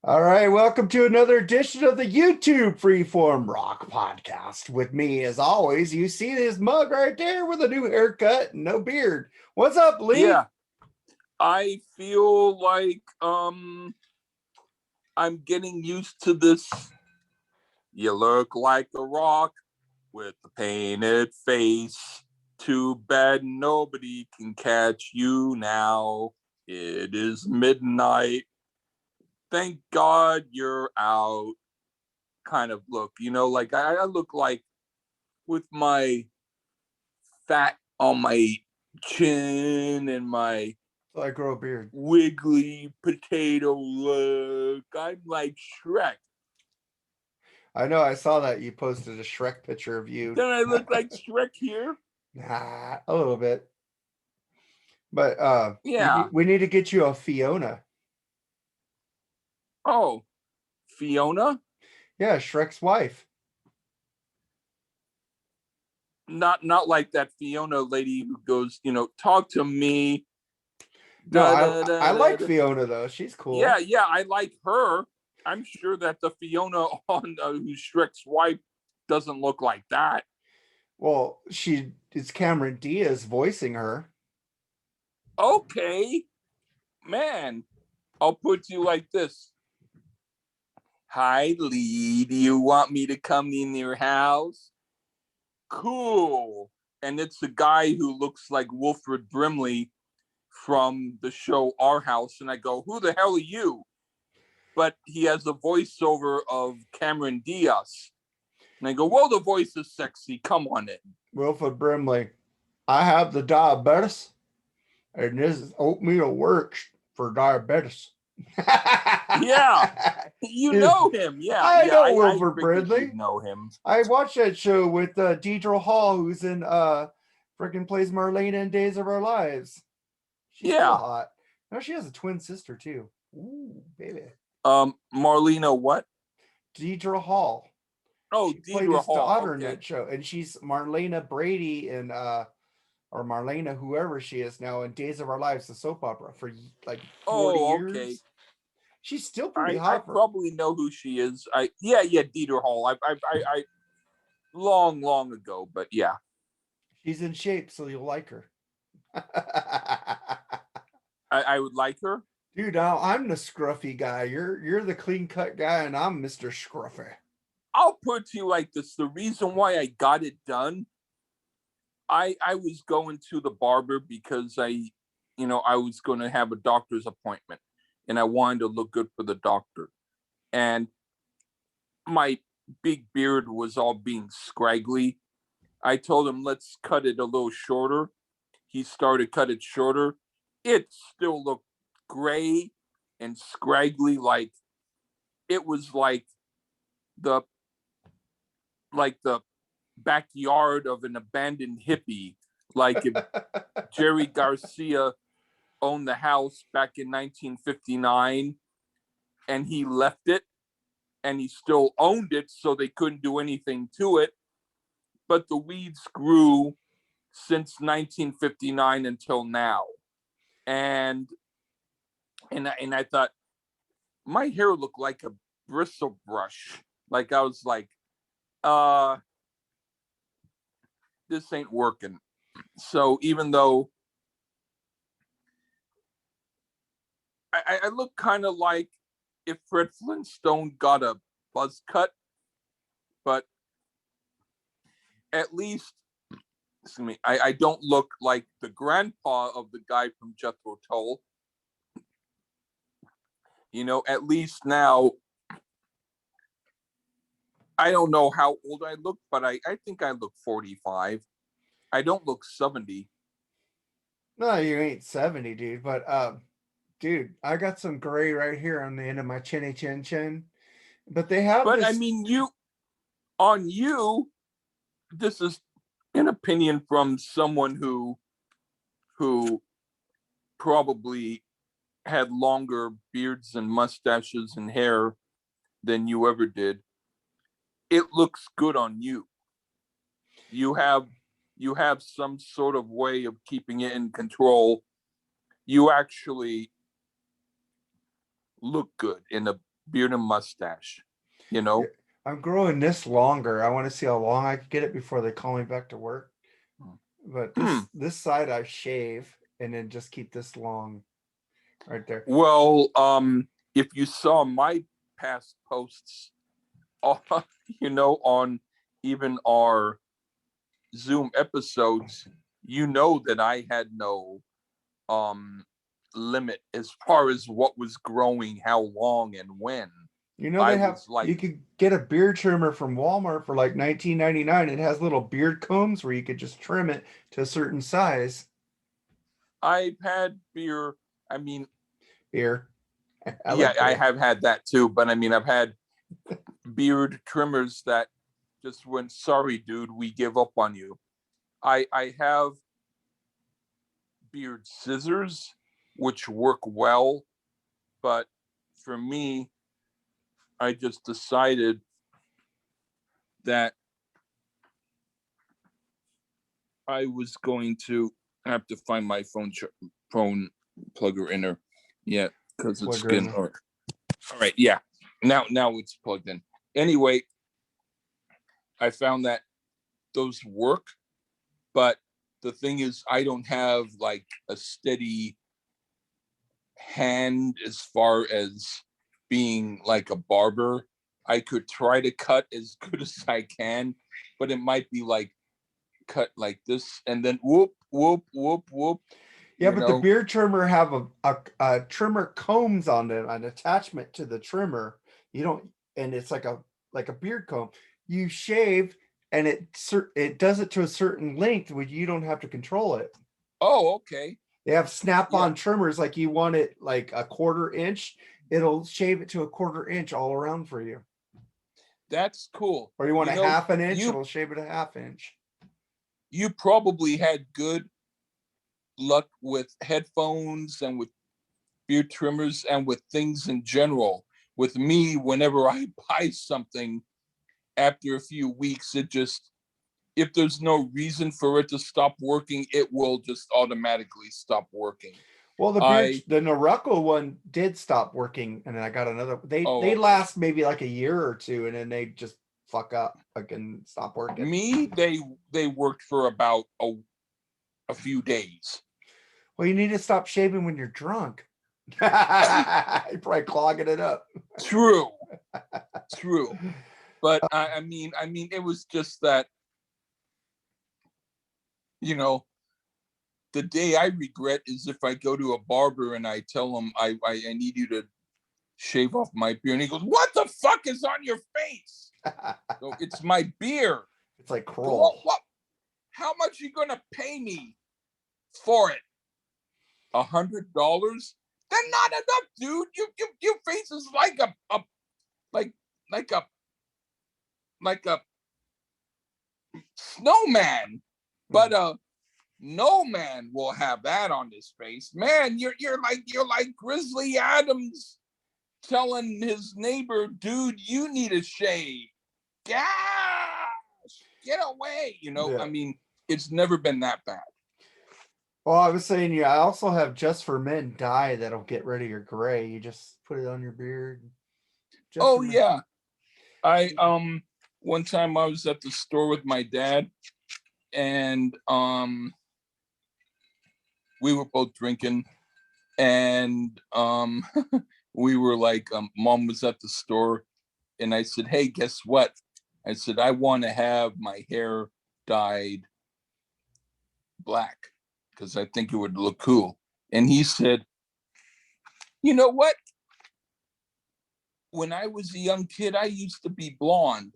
All right, welcome to another edition of the YouTube Freeform Rock Podcast. With me, as always, you see this mug right there with a new haircut and no beard. What's up, Lee? Yeah, I feel like I'm getting used to this. You look like a rock with a painted face. Too bad nobody can catch you now. It is midnight. Thank God you're out. Kind of look, like I look like with my fat on my chin and my So I grow a beard. wiggly potato look. I'm like Shrek. I know I saw that you posted a Shrek picture of you. Don't I look like Shrek here? Nah, a little bit. But Yeah. we need to get you a Fiona. Oh, Fiona? Yeah, Shrek's wife. Not like that Fiona lady who goes, talk to me. No, Da, I da, I da, da, like da. Fiona though. She's Yeah, cool. I like her. I'm sure that the Fiona on who's Shrek's wife doesn't look like that. Well, it's Cameron Diaz voicing her. Okay, man, I'll put you like this. Hi, Lee. Do you want me to come in your house? Cool. And it's the guy who looks like Wilfred Brimley from the show Our House. And I go, who the hell are you? But he has a voiceover of Cameron Diaz. And I go, well, the voice is sexy. Come on in. Wilford Brimley. I have the diabetes, and this oatmeal works for diabetes. Yeah. You know him. Yeah. I Yeah. know I Wilford figured Brimley. you'd know him. I watched that show with Deidre Hall, who's in freaking plays Marlena in Days of Our Lives. She's still Yeah. hot. No, she has a twin sister too. Ooh, baby. Marlena what? Deidre Hall. Oh, She played Deidre his Hall. daughter in Okay. that show, and she's Marlena Brady in or Marlena, whoever she is now in Days of Our Lives, the soap opera for like 40 Oh, okay. years. She's still pretty I hot for. probably know who she is. Yeah, Dieter Hall. I long ago, but yeah. She's in shape, so you'll like her. I would like her. Dude, now I'm the scruffy guy. You're the clean cut guy, and I'm Mr. Scruffy. I'll put to you like this. The reason why I got it done, I was going to the barber because I was going to have a doctor's appointment and I wanted to look good for the doctor. And my big beard was all being scraggly. I told him, let's cut it a little shorter. He started cut it shorter. It still looked gray and scraggly, like it was the the backyard of an abandoned hippie. Like if Jerry Garcia owned the house back in 1959 and he left it and he still owned it, so they couldn't do anything to it. But the weeds grew since 1959 until now. And I thought my hair looked like a bristle brush. Like I was like, this ain't working. So even though I look kind of like if Fred Flintstone got a buzz cut, but at least, excuse me, I don't look like the grandpa of the guy from Jethro Tull. At least now, I don't know how old I look, but I think I look 45. I don't look 70. No, you ain't 70, dude. But dude, I got some gray right here on the end of my chinny chin chin. But they have But I this. mean, this is an opinion from someone who probably had longer beards and mustaches and hair than you ever did. It looks good on you. You have some sort of way of keeping it in control. You actually look good in beard and mustache, you Yeah, know. I'm growing this longer. I want to see how long I can get it before they call me back to work. But this side I shave and then just keep this long right there. Well, if you saw my past posts, you know, on even our Zoom episodes, you know that I had no limit as far as what was growing, how long, and when. You know I they have was like, you could get a beard trimmer from Walmart for like $19.99. It has little beard combs where you could just trim it to a certain size. I've had beer. I mean, Beer. I yeah, like I beer. have had that too, but I mean, I've had beard trimmers that just went, sorry, dude, we give up on you. I have beard scissors, which work well, but for me, I just decided that I was going to have to find my phone plugger in there. Yeah, because it's getting all right. Yeah, now it's plugged in. Anyway, I found that those work, but the thing is, I don't have like a steady hand as far as being like a barber. I could try to cut as good as I can, but it might be like cut like this and then whoop whoop whoop whoop. Yeah, but the beard trimmer have a trimmer combs on them, an attachment to the trimmer. You don't, and it's like a beard comb. You shave, and it does it to a certain length, where you don't have to control it. Oh, okay. They have snap-on trimmers, like you want it like a 1/4 inch. It'll shave it to a 1/4 inch all around for you. That's cool. Or you want a 1/2 inch, it'll shave it a 1/2 inch. You probably had good luck with headphones and with beard trimmers and with things in general. With me, whenever I buy something, after a few weeks, it just, if there's no reason for it to stop working, it will just automatically stop working. Well, the Norelco one did stop working, and then I got another. They last maybe like a year or two, and then they just fuck up, like, and stop working. Me, they worked for about a few days. Well, you need to stop shaving when you're drunk. You're probably clogging it up. True. But I mean, it was just that, you know, the day I regret is if I go to a barber and I tell him I need you to shave off my beard, and he goes, "What the fuck is on your face?" So it's my beard. It's like cruel. What? How much are you gonna pay me for it? $100? Then not enough, dude. Your face is like a snowman, but no man will have that on his face. Man, you're like Grizzly Adams telling his neighbor, dude, you need a shave. Gosh, get away. I mean, it's never been that bad. Well, I was saying, I also have Just for Men dye that'll get rid of your gray. You just put it on your beard. Yeah. I one time I was at the store with my dad, and we were both drinking, and we were like, Mom was at the store, and I said, "Hey, guess what?" I said, "I want to have my hair dyed black because I think it would look cool." And he said, "You know what? When I was a young kid, I used to be blonde.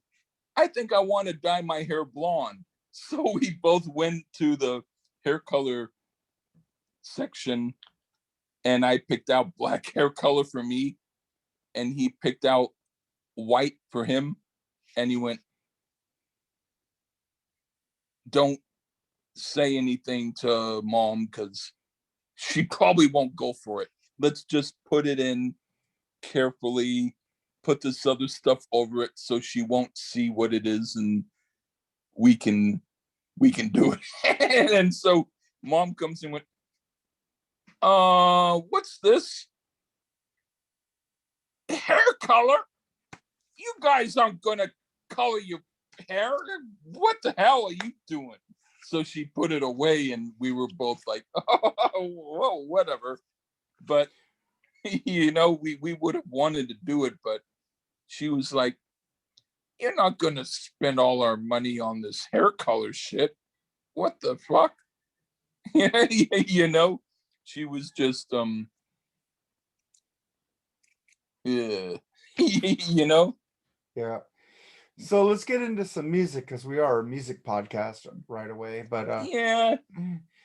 I think I want to dye my hair blonde." So we both went to the hair color section, and I picked out black hair color for me, and he picked out white for him. And he went, "Don't say anything to Mom because she probably won't go for it. Let's just put it in carefully, put this other stuff over it so she won't see what it is, and we can do it." And so Mom comes in with, what's this? Hair color? You guys aren't gonna color your hair. What the hell are you doing? So she put it away, and we were both like, oh, well, whatever. But we would have wanted to do it, but she was like, you're not gonna spend all our money on this hair color shit. What the fuck? She was just yeah. Yeah. So let's get into some music because we are a music podcast right away. But Yeah.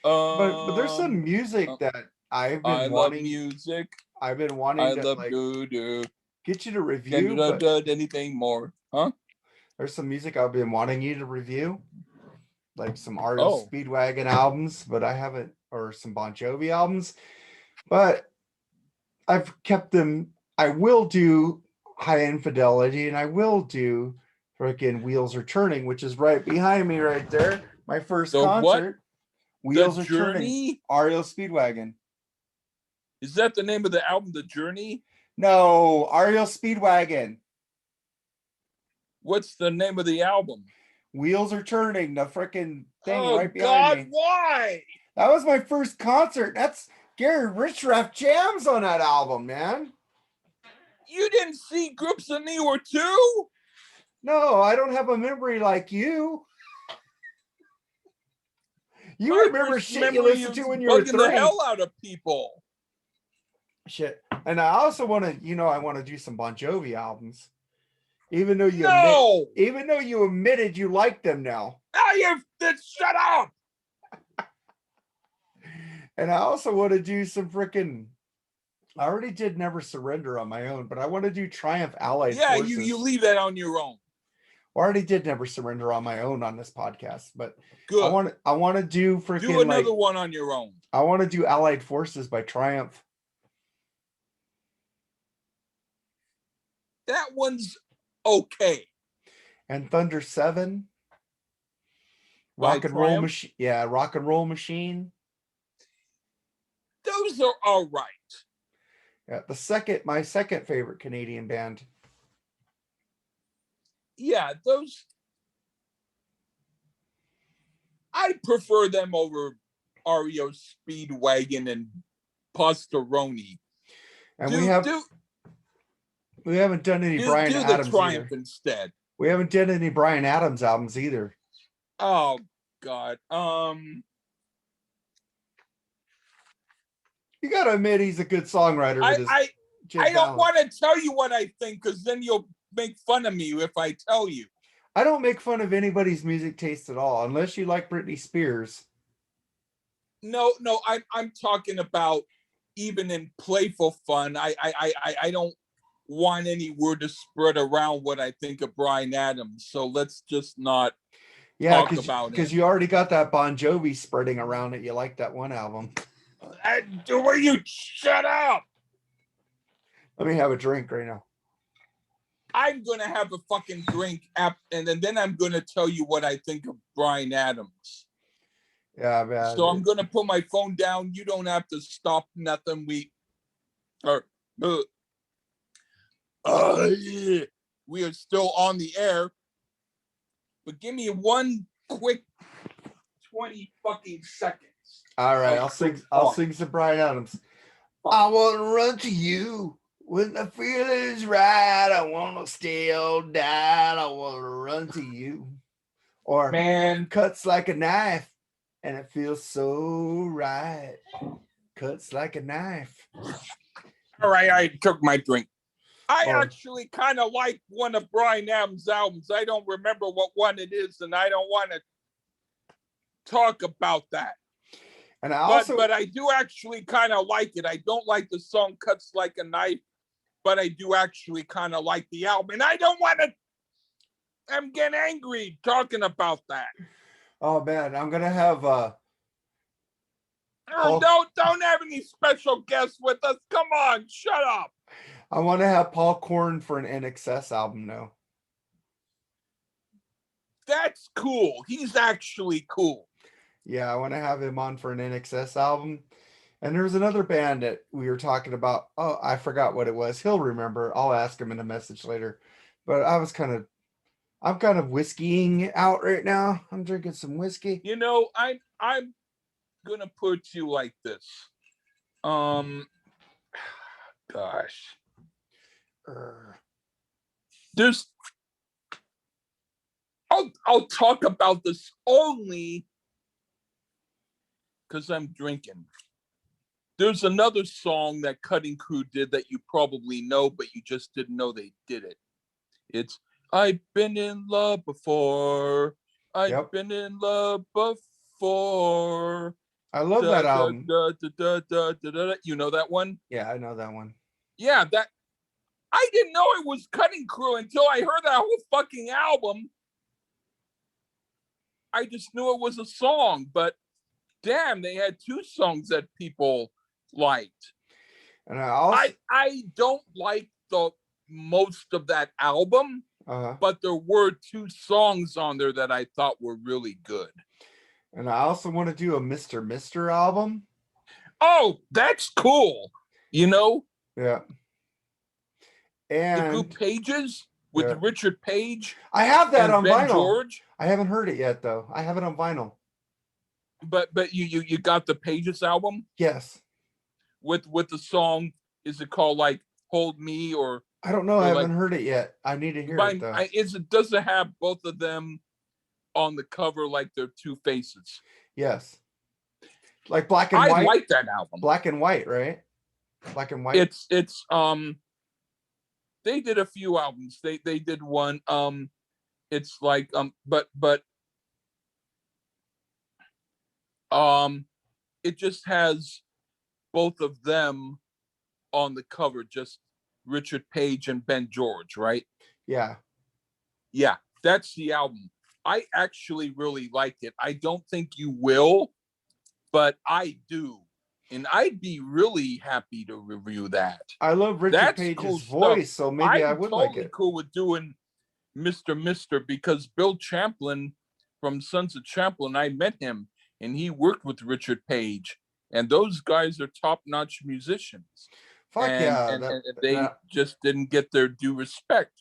but there's some music that I love music. I've been wanting I to love like doo-doo. get you to review. Can't But do anything more, huh? there's some music I've been wanting you to review, like some REO Oh. Speedwagon albums, but I haven't, or some Bon Jovi albums. But I've kept them. I will do High Infidelity, and I will do freaking Wheels Are Turning, which is right behind me right there. My first The what? concert. Wheels The Are Turning. Journey? REO Speedwagon. Is that the name of the album, The Journey? No, REO Speedwagon. What's the name of the album? Wheels Are Turning, the freaking thing Oh, right behind God, me. why? That was my first concert. That's Gary Richrath jams on that album, man. You didn't see Groups of Me or Two? No, I don't have a memory like you. You My remember first shit you memory listened to is when you were bugging the 3. hell out of people. Shit. And I also want to, I want to do some Bon Jovi albums. Even though you admitted you like them now. Shut up. And I also want to do some freaking. I already did Never Surrender on my own, but I want to do Triumph Allied Forces. Yeah, you leave that on your own. I already did Never Surrender on my own on this podcast, but good. I want to do freaking do another one on your own. I want to do Allied Forces by Triumph. That one's okay. And Thunder 7. Rock and Roll Machine. Yeah, Rock and Roll Machine. Those are all right. Yeah, my second favorite Canadian band. Yeah, those. I prefer them over REO Speedwagon and Pastoroni. And we haven't done any Bryan Adams Triumph either. Instead. We haven't done any Bryan Adams albums either. Oh God. You gotta admit he's a good songwriter. I don't want to tell you what I think because then you'll make fun of me if I tell you. I don't make fun of anybody's music taste at all, unless you like Britney Spears. No, I'm talking about even in playful fun. I don't want any word to spread around what I think of Bryan Adams. So let's just not talk about it. Because you already got that Bon Jovi spreading around that you like that one album. Will you shut up? Let me have a drink right now. I'm going to have a fucking drink and then I'm going to tell you what I think of Bryan Adams. Yeah, man. So I'm going to put my phone down. You don't have to stop nothing. We are still on the air. But give me one quick 20 fucking seconds. All right, I'll sing some Bryan Adams. I want to run to you when the feeling's right. I want to stay all night. I want to run to you. Or man, cuts like a knife, and it feels so right. Cuts like a knife. All right, I took my drink. I actually kind of like one of Bryan Adams' albums. I don't remember what one it is, and I don't want to talk about that. And but I do actually kind of like it. I don't like the song Cuts Like a Knife, but I do actually kind of like the album. And I don't want to, I'm getting angry talking about that. Oh man, I'm going to have don't have any special guests with us. Come on, shut up. I want to have Paul Korn for an NXS album now. That's cool. He's actually cool. Yeah, I want to have him on for an NXS album. And there was another band that we were talking about. Oh, I forgot what it was. He'll remember. I'll ask him in a message later. But I'm kind of whiskeying out right now. I'm drinking some whiskey. You know, I'm gonna put you like this. Um, gosh, Err. there's. I'll talk about this only because I'm drinking. There's another song that Cutting Crew did that you probably know, but you just didn't know they did it. It's I've been in love before. I've Yep. been in love before. I love Da, that da, album. da, da, da, da, da, da. You know that one? Yeah, I know that one. Yeah, that I didn't know it was Cutting Crew until I heard that whole fucking album. I just knew it was a song, but damn, they had two songs that people liked. And I also I don't like the most of that album, uh but there were two songs on there that I thought were really good. and I also want to do a Mr. album. Oh, that's cool. You know, Yeah. the group And Pages with yeah. Richard Page I have that and on Ben vinyl. George. I haven't heard it yet though. I have it on vinyl. But you got the Pages album Yes. with the song. Is it called like Hold Me I don't know. I or haven't like heard it yet. I need to hear it though. is it does it have both of them on the cover like they're two faces? Yes. Like black and I white. like that album. Black and white, right? Black and white. It's they did a few albums. They did one it's like but it just has both of them on the cover, just Richard Page and Ben George, right? Yeah. Yeah, that's the album. I actually really liked it. I don't think you will, but I do. And I'd be really happy to review that. I love Richard That's cool Page's stuff. voice, so maybe I I'm would like totally it. cool with doing Mr. because Bill Champlin from Sons of Champlin, I met him and he worked with Richard Page. And those guys are top-notch musicians. Fuck And, yeah. and, and they just didn't get their due respect.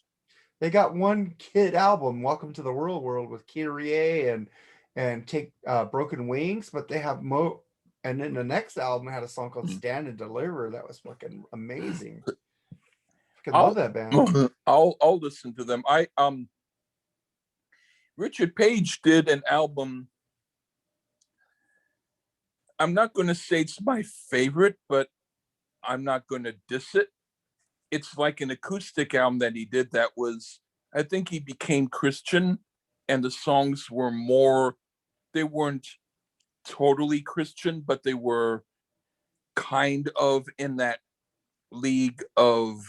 They got one kid album, Welcome to the World with Kyrie and Take Broken Wings, but they have and then the next album had a song called Stand and Deliver that was fucking amazing. I love that band. I'll listen to them. Richard Page did an album. I'm not going to say it's my favorite, but I'm not going to diss it. It's like an acoustic album that he did that was, I think he became Christian and the songs were more, they weren't totally Christian, but they were kind of in that league of,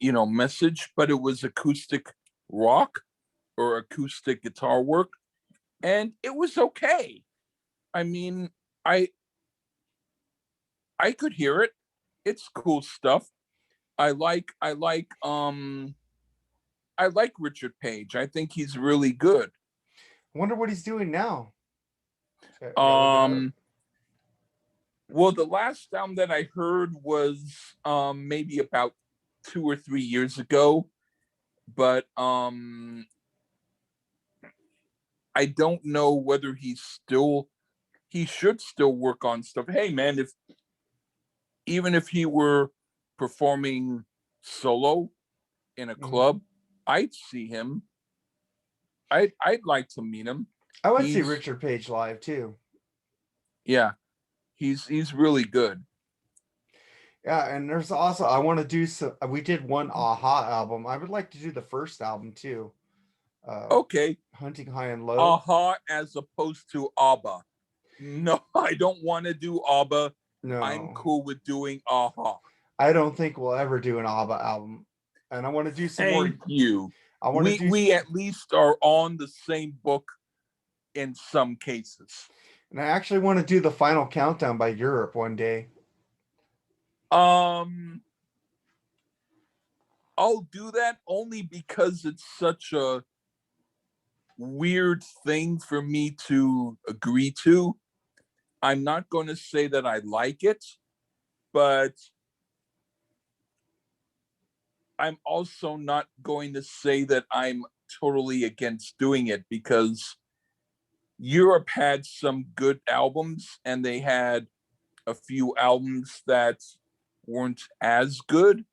message, but it was acoustic rock or acoustic guitar work. And it was okay. I mean, I could hear it. It's cool stuff. I like Richard Page. I think he's really good. I wonder what he's doing now. Well, the last album that I heard was maybe about 2 or 3 years ago, but I don't know whether he should still work on stuff. Hey man, even if he were performing solo in a club, I'd see him. I'd like to meet him. I would see Richard Page live too. Yeah, he's really good. Yeah, and there's also I want to do some. We did one Aha album. I would like to do the first album too. Okay, Hunting High and Low. Aha as opposed to ABBA. No, I don't want to do ABBA. No, I'm cool with doing Aha. I don't think we'll ever do an ABBA album, and I want to do some more. Thank you. I want to do. We at least are on the same book in some cases. And I actually want to do the Final Countdown by Europe one day. I'll do that only because it's such a weird thing for me to agree to. I'm not going to say that I like it, but I'm also not going to say that I'm totally against doing it, because Europe had some good albums and they had a few albums that weren't as good.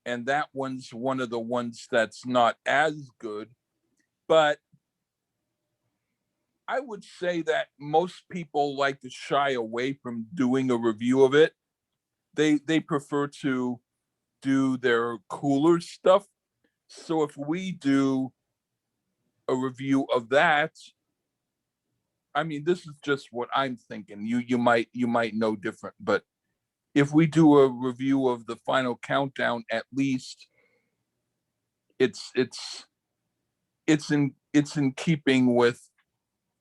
And that one's one of the ones that's not as good. But I would say that most people like to shy away from doing a review of it. They prefer to do their cooler stuff. So if we do a review of that, I mean, this is just what I'm thinking. You might know different, but if we do a review of the final countdown, at least it's it's it's in keeping with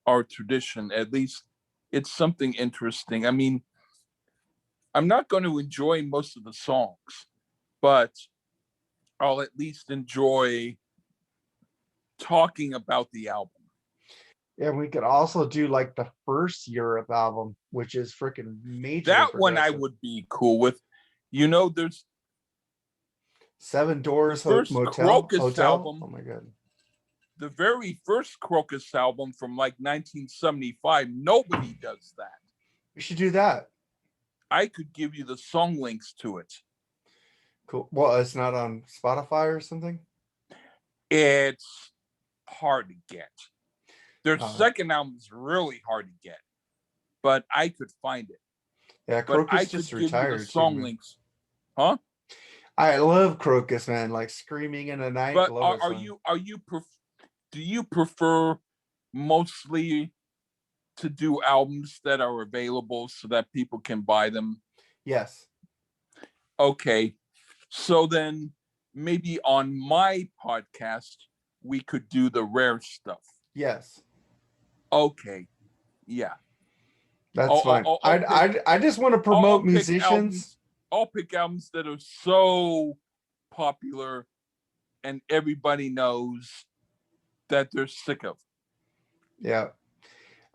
our tradition. At least it's something interesting. I mean, I'm not going to enjoy most of the songs, but I'll at least enjoy talking about the album. And we could also do like the first Europe album, which is freaking majorly That one I progressive. would be cool with. There's Seven the Doors first Motel Crocus Hotel. album, Oh my god. the very first Crocus album from like 1975. Nobody does that. We should do that. I could give you the song links to it. Cool. Well, it's not on Spotify or something. It's hard to get. Their Uh, second album is really hard to get, but I could find it. yeah, But I Crocus could just give you the retired too, song man. links, huh? I love Crocus, man. Like Screaming in the Night. But Love are, that are song. you are you do you prefer mostly to do albums that are available so that people can buy them? Yes. Okay, so then maybe on my podcast we could do the rare stuff. Yes. Okay, yeah. That's I'll, fine. I'll, I'll I pick I I just want to I'll promote pick musicians. albums. I'll pick albums that are so popular and everybody knows that they're sick of. Yeah.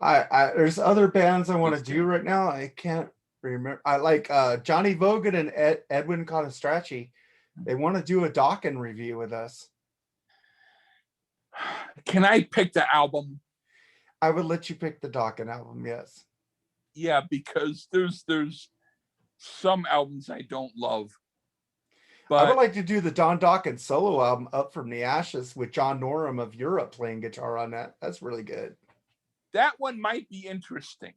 I there's other bands I want to Just do kidding. right now. I can't remember. I like Johnny Vogan and Edwin Conestracci. They want to do a Dokken review with us. Can I pick the album? I would let you pick the Dokken album, yes. Yeah, because there's some albums I don't love, I would but like to do the Don Dokken solo album, Up From the Ashes, with John Norum of Europe playing guitar on that. That's really good. that one might be interesting.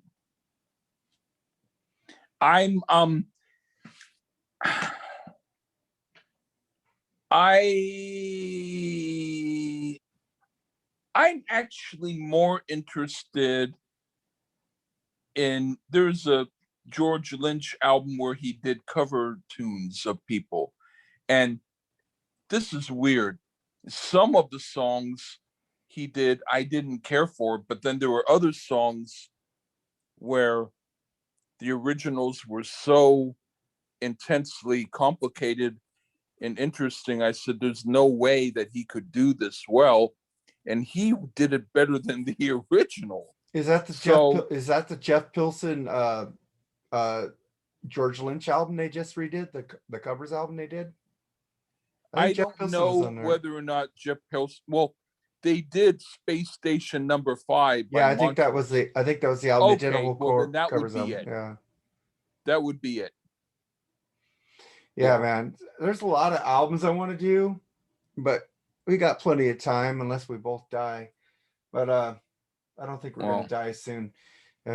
I'm I I'm actually more interested in, there's a George Lynch album where he did cover tunes of people. And this is weird. Some of the songs he did, I didn't care for, but then there were other songs where the originals were so intensely complicated and interesting. I said, there's no way that he could do this well. And he did it better than the original. Is that the So Jeff Pilson George Lynch album they just redid? The covers album they did? I think I Jeff don't Pilson was know on there. whether or not Jeff Pilson, well, they did Space Station Number 5 by Yeah, I think that was Montrose. the album. They did a Okay, whole well then that would covers be album. it. Yeah. That would be it. Yeah, Yeah. man. There's a lot of albums I want to do, but we got plenty of time unless we both die. But I don't think we're gonna Well, die soon.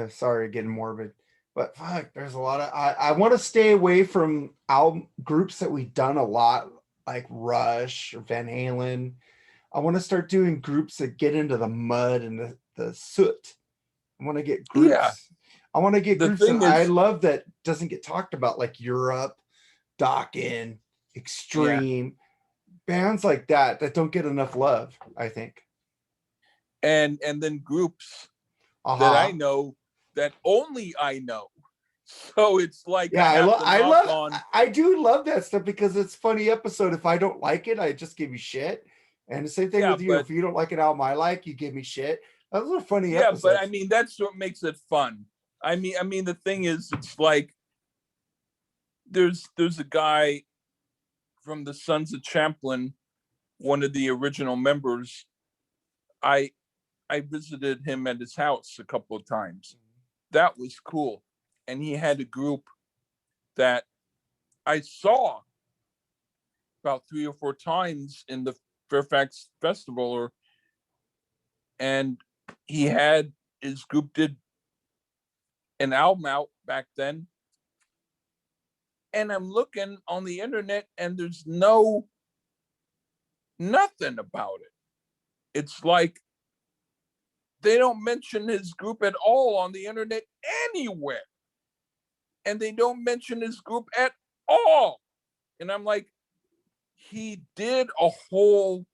Sorry, getting morbid. But fuck, there's a lot of I want to stay away from album groups that we've done a lot, like Rush or Van Halen. I want to start doing groups that get into the mud and the soot. I want to get yeah. groups. I want to get The groups that thing I is, love that doesn't get talked about, like Europe, Dokken, yeah. Extreme, bands like that don't get enough love, I think. And then groups that I Aha. know that only I know. So it's like Yeah, I have to knock on. I do love that stuff because it's funny episode. If I don't like it, I just give you shit. And the same thing Yeah, with you. but If you don't like an album I like, you give me shit. Those are funny yeah, but I episodes. mean that's what makes it fun. I mean, the thing is, it's like there's a guy from the Sons of Champlain, one of the original members. I I visited him at his house a couple of times. That was cool, and he had a group that I saw about 3 or 4 times in the Fairfax Festival, and he had his group did an album out back then, and I'm looking on the internet and there's nothing about it. It's like they don't mention his group at all on the internet anywhere, and they don't mention his group at all. And I'm like, he did a whole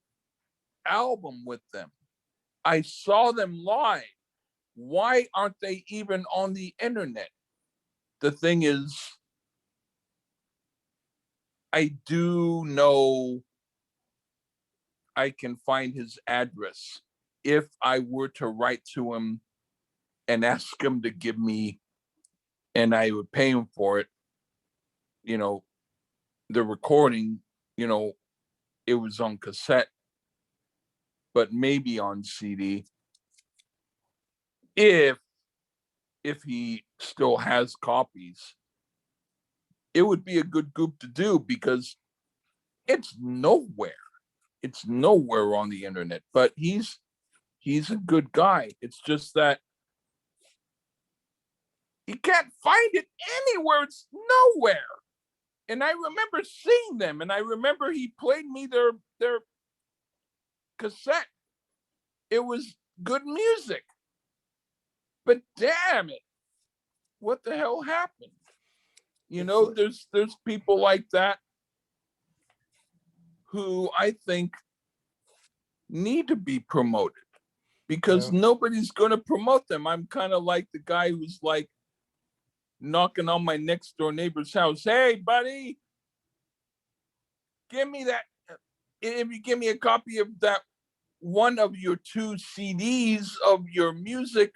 album with them. I saw them live. Why aren't they even on the internet? The thing is, I do know I can find his address if I were to write to him and ask him to give me, and I would pay him for it, you know, the recording, it was on cassette, but maybe on CD. If he still has copies, it would be a good group to do because it's nowhere. It's nowhere on the internet, but he's a good guy. It's just that you can't find it anywhere. It's nowhere. And I remember seeing them, and I remember he played me their cassette. It was good music. But damn it, what the hell happened? There's people like that who I think need to be promoted because nobody's going to promote them. I'm kind of like the guy who's like knocking on my next door neighbor's house. Hey, buddy, give me that. If you give me a copy of that one of your 2 CDs of your music,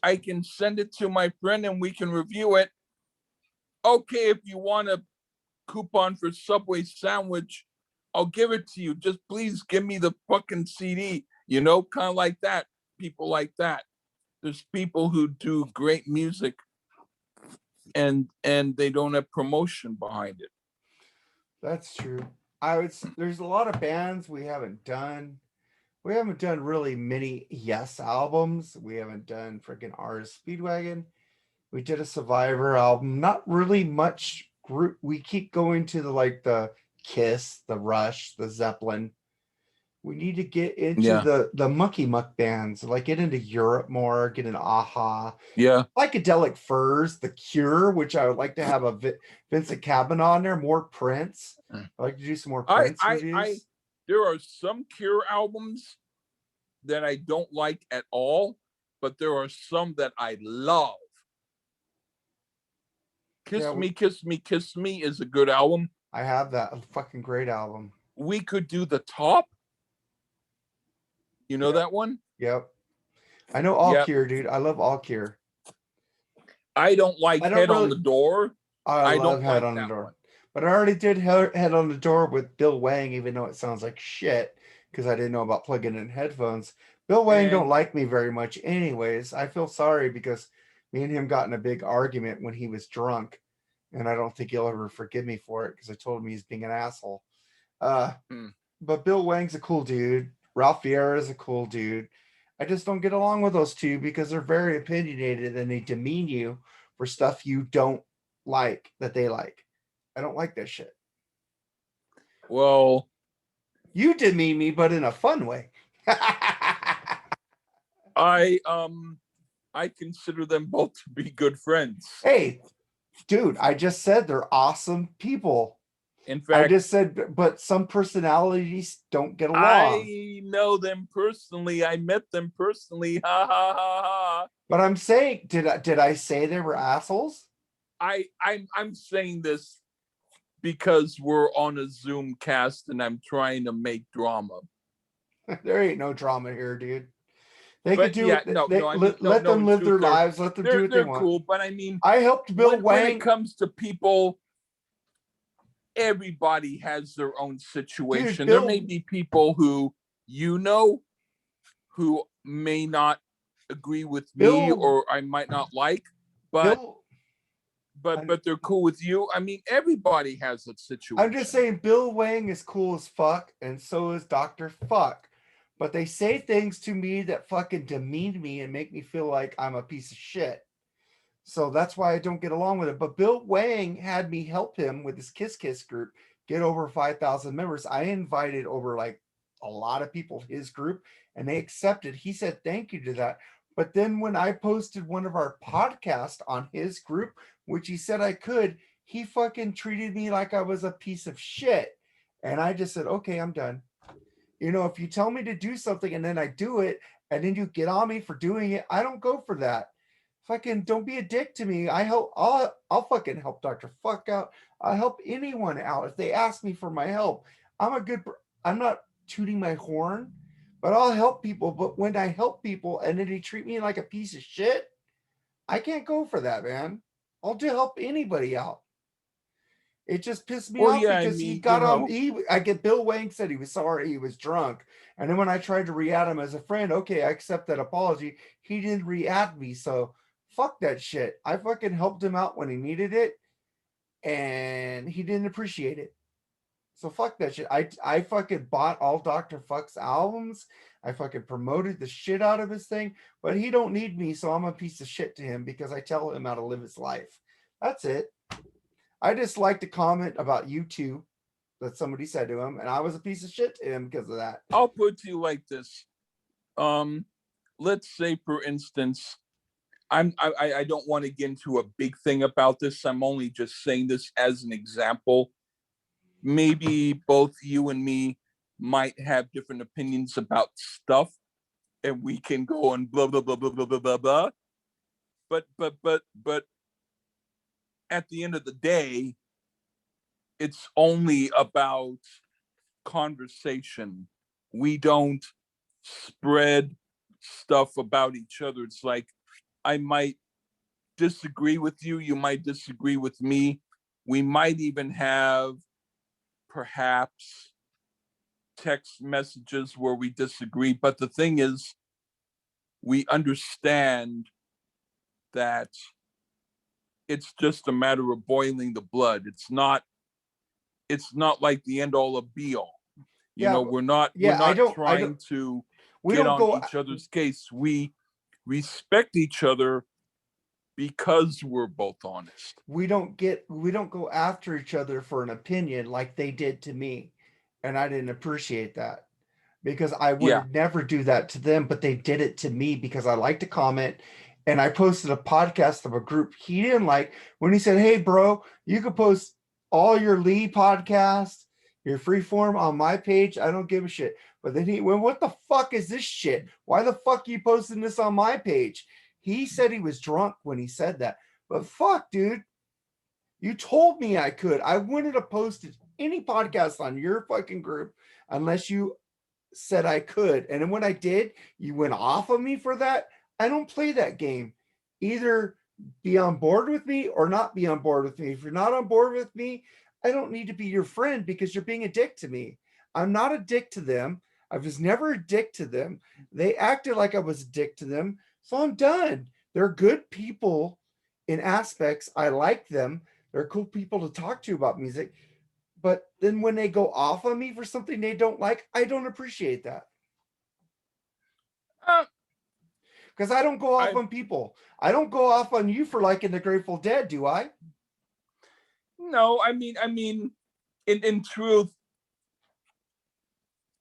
I can send it to my friend and we can review it. Okay, if you want a coupon for Subway sandwich, I'll give it to you. Just please give me the fucking CD, kind of like that. People like that. There's people who do great music and they don't have promotion behind it. That's true. There's a lot of bands we haven't done. We haven't done really many Yes albums. We haven't done freaking Ours Speedwagon. We did a Survivor album. Not really much group. We keep going to the Kiss, the Rush, the Zeppelin. We need to get into the Mucky Muck bands, like get into Europe more, get into Aha. Yeah. Psychedelic Furs, The Cure, which I would like to have a Vincent Cabin on there, more Prince. I'd like to do some more Prince reviews. There are some Cure albums that I don't like at all, but there are some that I love. Kiss Me, Kiss Me, Kiss Me is a good album. I have that. A fucking great album. We Could Do the Top. You know that one? Yep. I know All Cure, dude. I love All Cure. I don't like Head on the Door. I love Head on the Door. One. But I already did Head on the Door with Bill Wang, even though it sounds like shit, because I didn't know about plugging in headphones. Bill Wang don't like me very much anyways. I feel sorry because me and him got in a big argument when he was drunk, and I don't think he'll ever forgive me for it because I told him he's being an asshole. But Bill Wang's a cool dude. Ralph Vieira is a cool dude. I just don't get along with those two because they're very opinionated and they demean you for stuff you don't like that they like. I don't like that shit. Well, you demean me, but in a fun way. I consider them both to be good friends. Hey, dude, I just said they're awesome people. In fact, I just said, but some personalities don't get along. I know them personally. I met them personally. Ha ha ha ha. But I'm saying, did I say they were assholes? I'm saying this because we're on a Zoom cast and I'm trying to make drama. There ain't no drama here, dude. They could But do yeah, it. no, I mean, Let no, them in live truth, their lives. Let them do what they they're want. cool. But I mean, I helped Bill when it Wang. comes to people, everybody has their own Dude, situation. There may Bill, be people who, who may not agree with me Bill, or I might not like, but Bill. but they're cool with you. I mean, everybody has that I'm just situation. saying Bill Wang is cool as fuck, and so is Dr. Fuck. But they say things to me that fucking demean me and make me feel like I'm a piece of shit. So that's why I don't get along with it. But Bill Wang had me help him with his Kiss Kiss group get over 5,000 members. I invited over like a lot of people to his group and they accepted. He said thank you to that. But then when I posted one of our podcasts on his group, which he said I could, he fucking treated me like I was a piece of shit. And I just said, okay, I'm done. You know, if you tell me to do something and then I do it and then you get on me for doing it, I don't go for that. Fucking don't be a dick to me. I'll fucking help Dr. Fuck out. I'll help anyone out if they ask me for my help. I'm a good I'm not tooting my horn, but I'll help people. But when I help people and then they treat me like a piece of shit, I can't go for that, man. I'll do help anybody out. It just pissed me Well, off yeah, I because he mean, got on. I get Bill Wang said he was sorry, he was drunk, and then when I tried to re-add him as a friend, okay, I accept that apology. He didn't re-add me, so fuck that shit. I fucking helped him out when he needed it, and he didn't appreciate it. So fuck that shit. I fucking bought all Dr. Fuck's albums. I fucking promoted the shit out of his thing, but he don't need me, so I'm a piece of shit to him because I tell him how to live his life. That's it. I just like to comment about you two that somebody said to him, and I was a piece of shit to him because of that. I'll put it to you like this. Um, let's say, for instance, I don't want to get into a big thing about this. I'm only just saying this as an example. Maybe both you and me might have different opinions about stuff, and we can go on blah blah blah blah blah blah blah blah. But at the end of the day, it's only about conversation. We don't spread stuff about each other. It's like I might disagree with you, you might disagree with me. We might even have perhaps text messages where we disagree. But the thing is, we understand that it's just a matter of boiling the blood. It's not like the end all of be all. You Yeah, know, we're yeah. not trying to We get don't on go. each other's case. We respect each other because we're both honest. We don't get. We don't go after each other for an opinion like they did to me, and I didn't appreciate that because I Yeah. would never do that to them, but they did it to me because I like to comment. And I posted a podcast of a group he didn't like when he said, hey, bro, you could post all your Lee podcasts, your free form on my page. I don't give a shit. But then he went, what the fuck is this shit? Why the fuck are you posting this on my page? He said he was drunk when he said that. But fuck, dude, you told me I could. I wouldn't have posted any podcast on your fucking group unless you said I could. And then when I did, you went off of me for that. I don't play that game. Either be on board with me or not be on board with me. If you're not on board with me, I don't need to be your friend because you're being a dick to me. I'm not a dick to them. I was never a dick to them. They acted like I was a dick to them. So I'm done. They're good people in aspects. I like them. They're cool people to talk to about music. But then when they go off on me for something they don't like, I don't appreciate that. Uh, Because I don't go off I on people. I don't go off on you for liking the Grateful Dead, do I? No, I mean, in truth,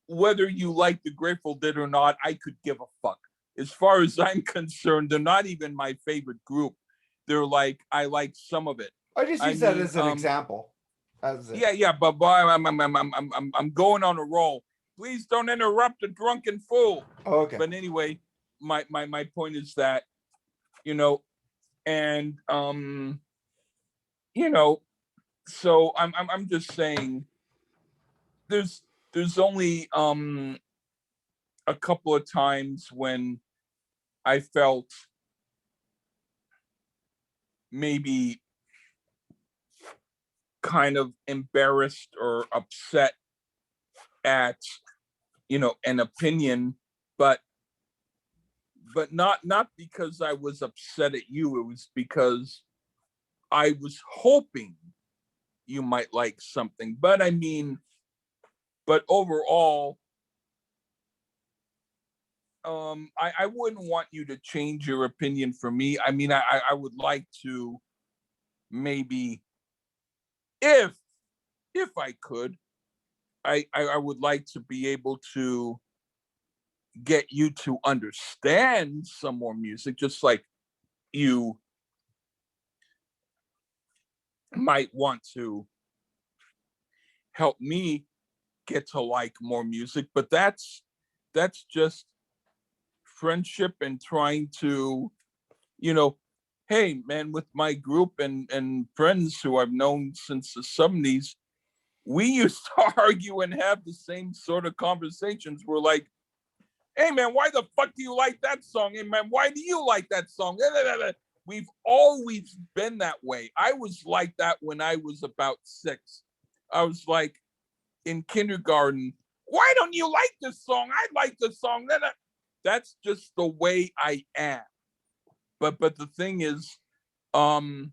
whether you like the Grateful Dead or not, I could give a fuck. As far as I'm concerned, they're not even my favorite group. They're like I like some of it. I just I use that mean, as an example. As it. yeah, but boy, I'm going on a roll. Please don't interrupt a drunken fool. Oh, okay. But anyway, my point is that, you know, and you know, so I'm just saying there's only a couple of times when I felt maybe kind of embarrassed or upset at, an opinion, but not because I was upset at you. It was because I was hoping you might like something. But I mean, but overall, I wouldn't want you to change your opinion for me. I mean, I would like to maybe, if I could, I would like to be able to get you to understand some more music, just like you might want to help me get to like more music. But that's just friendship and trying to, you know, hey man, with my group and friends who I've known since the 70s, we used to argue and have the same sort of conversations. We're like, hey man, why the fuck do you like that song? Hey man, why do you like that song? We've always been that way. I was like that when I was about 6. I was like in kindergarten, why don't you like this song? I like this song. That's just the way I am. But the thing is, um,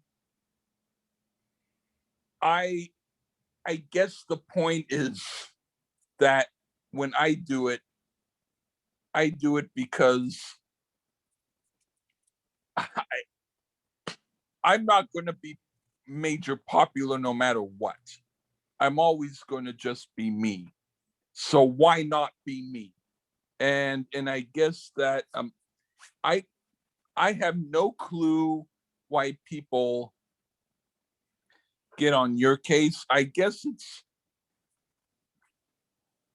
I I guess the point is that when I do it because I, I'm not going to be major popular no matter what. I'm always going to just be me. So why not be me? And I guess that I I have no clue why people get on your case. I guess it's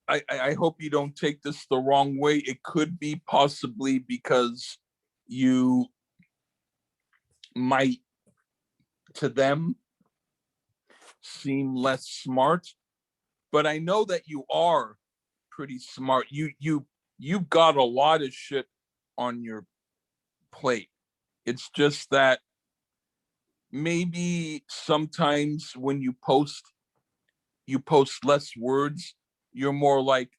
I hope you don't take this the wrong way. It could be possibly because you might to them seem less smart, but I know that you are pretty smart. You've got a lot of shit on your plate. It's just that maybe sometimes when you post less words. You're more like,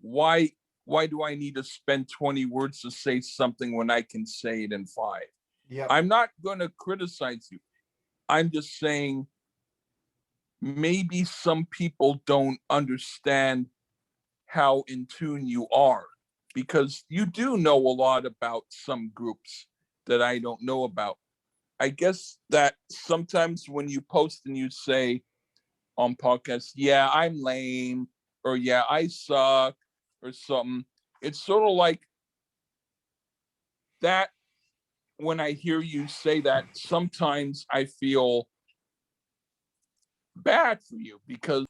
why why do I need to spend 20 words to say something when I can say it in 5? Yep. I'm not going to criticize you. I'm just saying maybe some people don't understand how in tune you are, because you do know a lot about some groups that I don't know about. I guess that sometimes when you post and you say on podcasts, yeah, I'm lame, or yeah, I suck, or something, it's sort of like that. When I hear you say that, sometimes I feel bad for you because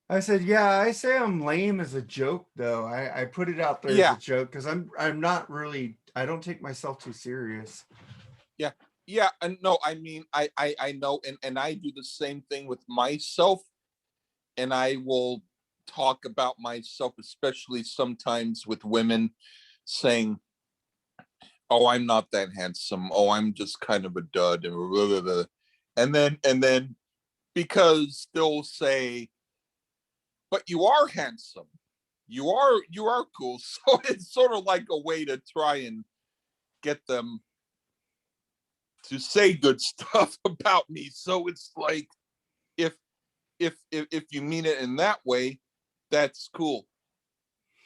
I said, yeah, I say I'm lame as a joke though. I put it out there as a yeah, joke because I'm not really, I don't take myself too serious. yeah, yeah, and no, I mean, I know, and I do the same thing with myself, and I will talk about myself, especially sometimes with women, saying, "Oh, I'm not that handsome. Oh, I'm just kind of a dud," and blah, blah, blah. And then because they'll say, "But you are handsome. You are cool." So it's sort of like a way to try and get them to say good stuff about me. So it's like, if if you mean it in that way, that's cool.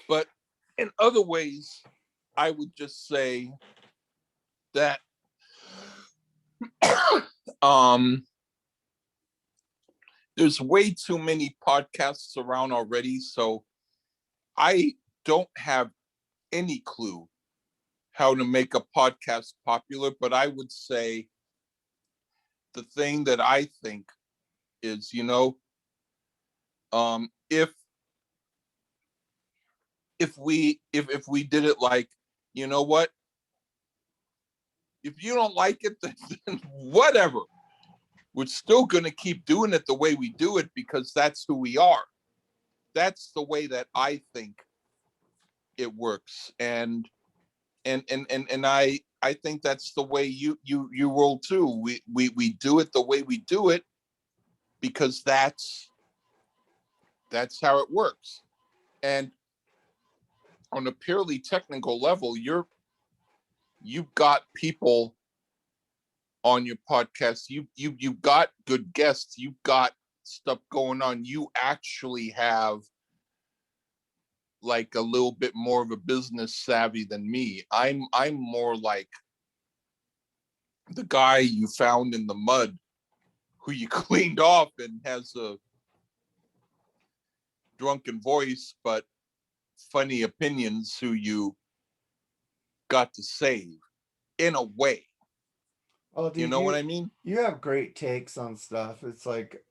But in other ways, I would just say that um there's way too many podcasts around already, so I don't have any clue how to make a podcast popular. But I would say the thing that I think is, if we did it like, you know what, if you don't like it, then whatever. We're still going to keep doing it the way we do it, because that's who we are. That's the way that I think it works. And and I think that's the way you roll too. We do it the way we do it because that's how it works. And on a purely technical level, you've got people on your podcast. You've got good guests. You've got stuff going on. You actually have like a little bit more of a business savvy than me. I'm more like the guy you found in the mud who you cleaned off and has a drunken voice but funny opinions who you got to save in a way. Oh, You dude, know what I mean? you have great takes on stuff. It's like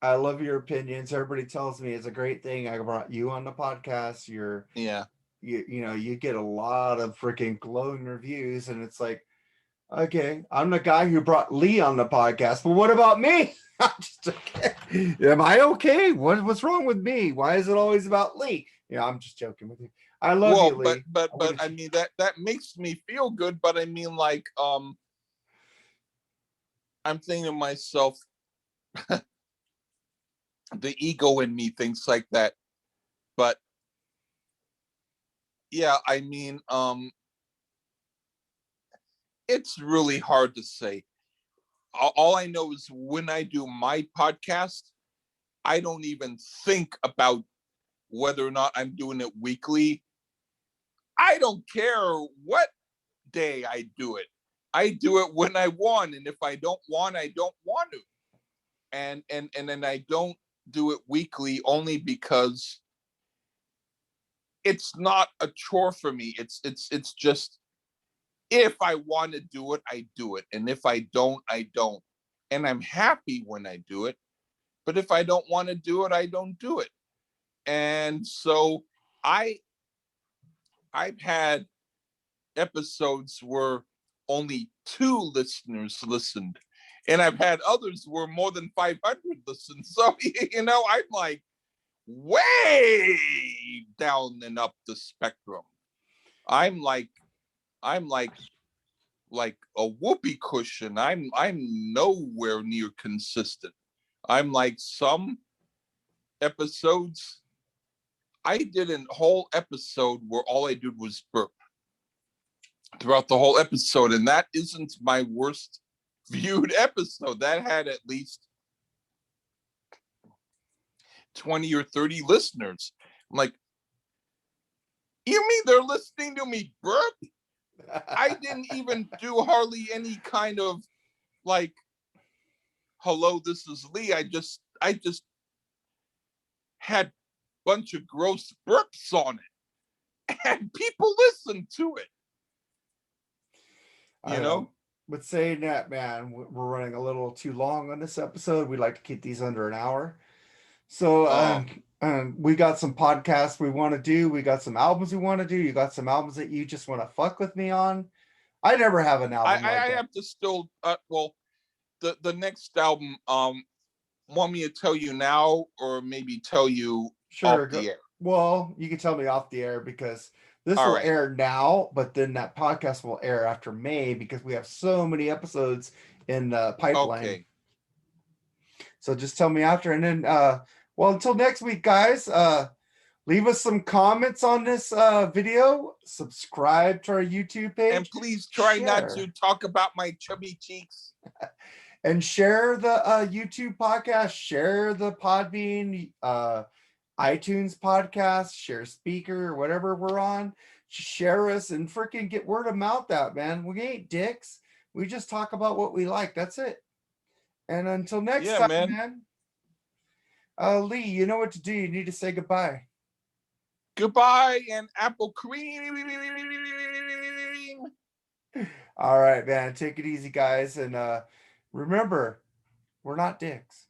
I love your opinions. Everybody tells me it's a great thing I brought you on the podcast. Yeah. You know, you get a lot of freaking glowing reviews, and it's like, okay, I'm the guy who brought Lee on the podcast, but what about me? I'm just okay. Am I okay? What's wrong with me? Why is it always about Lee? Yeah, I'm just joking with you. I love you, Lee. But I mean that makes me feel good. But I mean, like, I'm thinking to myself, the ego in me thinks like that. But yeah, I mean, it's really hard to say. All I know is when I do my podcast, I don't even think about whether or not I'm doing it weekly. I don't care what day I do it. I do it when I want, and if I don't want, I don't want to. And then I don't do it weekly only because it's not a chore for me. It's just if I want to do it, I do it, and if I don't, I don't. And I'm happy when I do it. But if I don't want to do it, I don't do it. And so I've had episodes where only 2 listeners listened, and I've had others where more than 500 listened. So you know, I'm like way down and up the spectrum. I'm like a whoopee cushion. I'm nowhere near consistent. I'm like some episodes. I did a whole episode where all I did was burp throughout the whole episode, and that isn't my worst viewed episode. That had at least 20 or 30 listeners. I'm like, you mean they're listening to me burp? I didn't even do hardly any kind of like, hello, this is Lee. I just had a bunch of gross burps on it, and people listened to it. You know? But saying that, man, we're running a little too long on this episode. We like to keep these under an hour. So we got some podcasts we want to do. We got some albums we want to do. You got some albums that you just want to fuck with me on. I never have an album. I have to still the next album. Want me to tell you now, or maybe tell you off the air? Well, you can tell me off the air because this will air now, but then that podcast will air after May because we have so many episodes in the pipeline. Okay. So just tell me after, and then well, until next week, guys. Leave us some comments on this video. Subscribe to our YouTube page. And please try not to talk about my chubby cheeks. And share the YouTube podcast. Share the Podbean, iTunes podcast. Share Speaker, or whatever we're on. Share us and freaking get word of mouth out, man. We ain't dicks. We just talk about what we like. That's it. And until next time, man. Lee, you know what to do. You need to say goodbye. Goodbye and apple cream. All right, man. Take it easy, guys. And remember, we're not dicks.